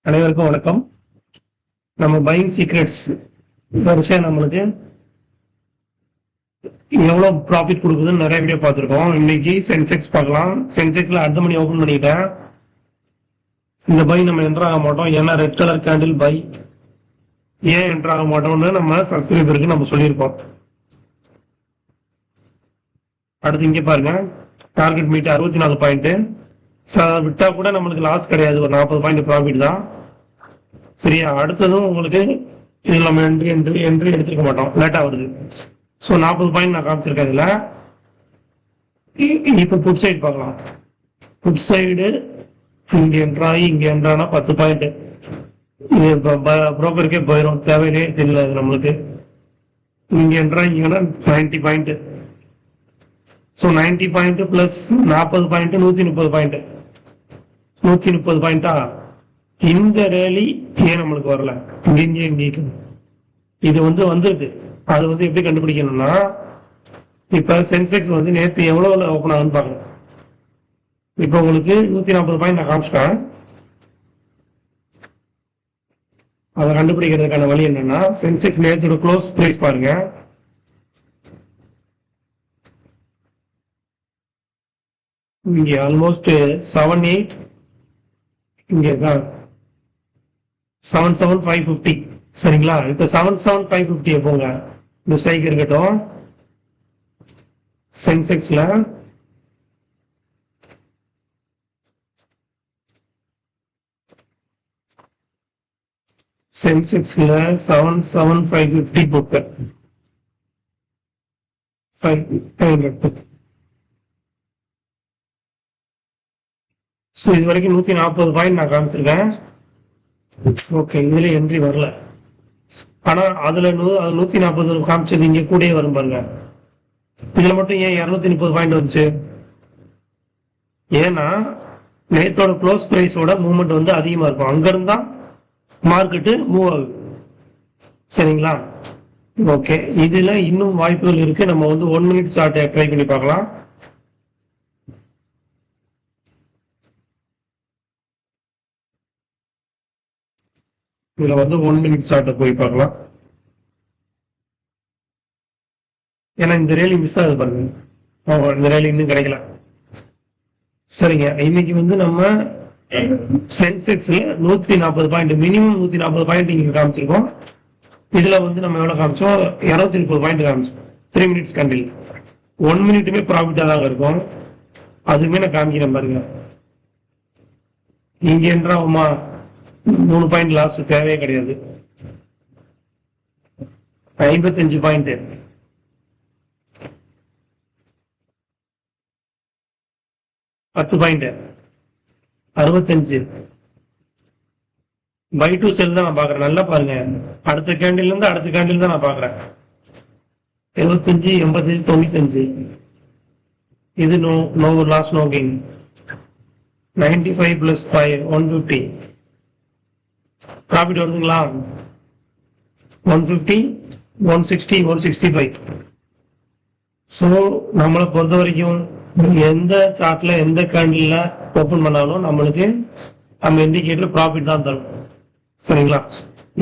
அனைவருக்கும் வணக்கம். நம்ம பையிங் சீக்ரெட்ஸ் வரிசையா நம்மளுக்கு எவ்வளவு ப்ராஃபிட் கொடுக்குதுன்னு நிறைய வீடியோ பார்த்துருக்கோம். இன்னைக்கு சென்செக்ஸ் பார்க்கலாம். சென்செக்ஸ்ல அடுத்த மணி ஓபன் பண்ணிட்டேன். இந்த பை நம்ம என்டர் ஆக மாட்டோம், ஏன்னா ரெட் கலர் கேண்டில் பை. ஏன் என்டர் ஆக மாட்டோம்னு நம்ம சப்ஸ்கிரைபருக்கு நம்ம சொல்லியிருக்கோம். அடுத்து இங்கே பாருங்க, டார்கெட் மீட் 64 பாயிண்ட். விட்டா கூட நம்மளுக்கு லாஸ் கிடையாது, ஒரு 40 பாயிண்ட் ப்ராஃபிட் தான். சரியா? அடுத்ததும் உங்களுக்கு இதில் நம்ம என்ட்ரி எடுத்துக்க மாட்டோம், லேட்டா வருது. ஸோ 40 பாயிண்ட் நான் காமிச்சிருக்கேன் இதுல. இப்போ புட் சைடு பார்க்கலாம். புட் சைடு இங்க என்ட்ராகி இங்க என்ட்ரானா 10 பாயிண்ட். இது புரோக்கருக்கே போயிடும், தேவையிலே தெரியல நம்மளுக்கு. இங்க என்ட்ராயிங்கன்னா 90 point. So 90 point plus 40 point 130 point. 130 பாயிண்டா? இந்த ரேலி ஏன் நம்மளுக்கு வரல? இங்கே இது வந்திருக்கு. அது எப்படி கண்டுபிடிக்கணும்னா, இப்ப சென்செக்ஸ் நேற்று எவ்வளவு ஓப்பன் ஆகுன்னு பாருங்க. இப்ப உங்களுக்கு 140 பாயிண்ட் நான் காமிச்சிட்டேன். அதை கண்டுபிடிக்கிறதுக்கான வழி என்னன்னா, சென்செக்ஸ் நேற்றோட க்ளோஸ் பிரைஸ் பாருங்க. இங்க ஆல்மோஸ்ட் 78, இங்க 77,550. சரிங்களா? இப்ப 77,550 போங்க, இந்த ஸ்ட்ரைக் இருக்கட்டும். சென்செக்ஸ்ல சென்செக்ஸ்ல 77,550 போட்டு 500. ஸோ இது வரைக்கும் 140 பாயிண்ட் நான் காமிச்சிருக்கேன். ஓகே, இதுல என்ட்ரி வரல. ஆனா அதுல 140 காமிச்சது இங்க கூடயே வரும் பாருங்க. இதுல மட்டும் ஏன் 230 பாயிண்ட் வந்துச்சு? ஏன்னா நேத்தோட க்ளோஸ் பிரைஸோட மூவ்மெண்ட் அதிகமா இருக்கும், அங்க இருந்தா மார்க்கெட்டு மூவ் ஆகுது. சரிங்களா? ஓகே, இதுல இன்னும் வாய்ப்புகள் இருக்கு. நம்ம 1 மினிட் சார்ட் ட்ரை பண்ணி பார்க்கலாம். இதுல 1 மினிட் சார்ட்ட போய் பார்க்கலாம். ஏன்னா இந்த ரேலி மிஸ் ஆகுது பாருங்க. இந்த ரேலி இன்னும் கிடைக்கல. சரிங்க, இன்னைக்கு நம்ம சென்செக்ஸ்ல 140 பாயிண்ட், மினிமம் 140 பாயிண்ட் இங்க காமிச்சிருக்கோம். இதுல நம்ம எவ்வளவு காமிச்சோம்? 230 பாயிண்ட் காமிச்சோம். 3 மினிட்ஸ் கண்டில் 1 மினிட்டுமே ப்ராஃபிட்டா தான் இருக்கும். அதுவுமே நான் காமிக்கிறேன் பாருங்க. இங்க என்றாமா 3 பாயிண்ட் லாஸ், தேவையே கிடையாது. 55 point, 10 point, 65. Buy to sell தான் நான் பாக்குறேன். நல்லா பாருங்க, அடுத்த கேண்டில் இருந்து அடுத்த கேண்டில் தான் நான் பாக்குறேன். 75, 85, 95. இது no loss, no gain. 95 plus 5 150. Profit வருதுங்களா? 150, 160, 165. ஸோ நம்மளை பொறுத்த வரைக்கும் எந்த சார்ட்ல எந்த கேண்டில்ல ஓபன் பண்ணாலும் நம்மளுக்கு நம்ம இண்டிகேட்டர் ப்ராஃபிட் தான் தரும். சரிங்களா?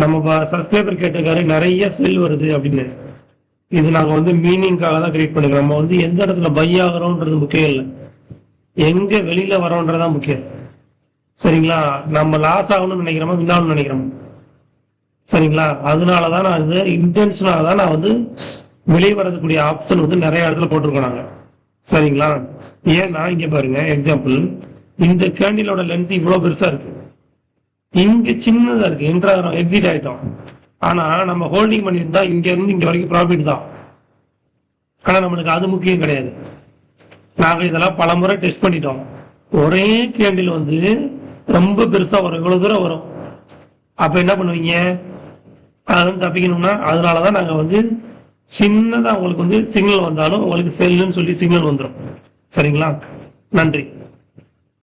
நம்ம சப்ஸ்கிரைபர் கேட்டிருக்காரு நிறைய செல் வருது அப்படின்னு. இது நாங்க மீனிங்காக தான் கிரியேட் பண்ணிக்கிறோம். நம்ம எந்த இடத்துல பை ஆகிறோம்ன்றது முக்கியம் இல்லை, எங்க வெளியில வரோன்றதான் முக்கியம். சரிங்களா? நம்ம லாஸ் ஆகணும்னு நினைக்கிறோமா, வின்னாலும் நினைக்கிறோம். சரிங்களா? அதனாலதான் நான் இன்டென்ஷனாக தான் நான் வெளியே வரக்கூடிய ஆப்ஷன் நிறைய இடத்துல போட்டிருக்கோம் நாங்க. சரிங்களா? ஏன்னா இங்க பாருங்க, எக்ஸாம்பிள் இந்த கேண்டிலோட லென்த் இவ்வளவு பெருசா இருக்கு, இங்க சின்னதா இருக்கு, என்ட்ராகிறோம், எக்ஸிட் ஆயிட்டோம். ஆனா நம்ம ஹோல்டிங் பண்ணியிருந்தா இங்க இருந்து இங்க வரைக்கும் ப்ராஃபிட் தான். ஆனா நம்மளுக்கு அது முக்கியம் கிடையாது. நாங்க இதெல்லாம் பல முறை டெஸ்ட் பண்ணிட்டோம். ஒரே கேண்டில் ரொம்ப பெருசா வரும், இவ்வளவு தூரம் வரும். அப்ப என்ன பண்ணுவீங்க? அது தப்பிக்கணும்னா, அதனாலதான் நாங்க சின்னதா உங்களுக்கு சிக்னல் வந்தாலும் உங்களுக்கு செல்லுன்னு சொல்லி சிக்னல் வந்துடும். சரிங்களா? நன்றி.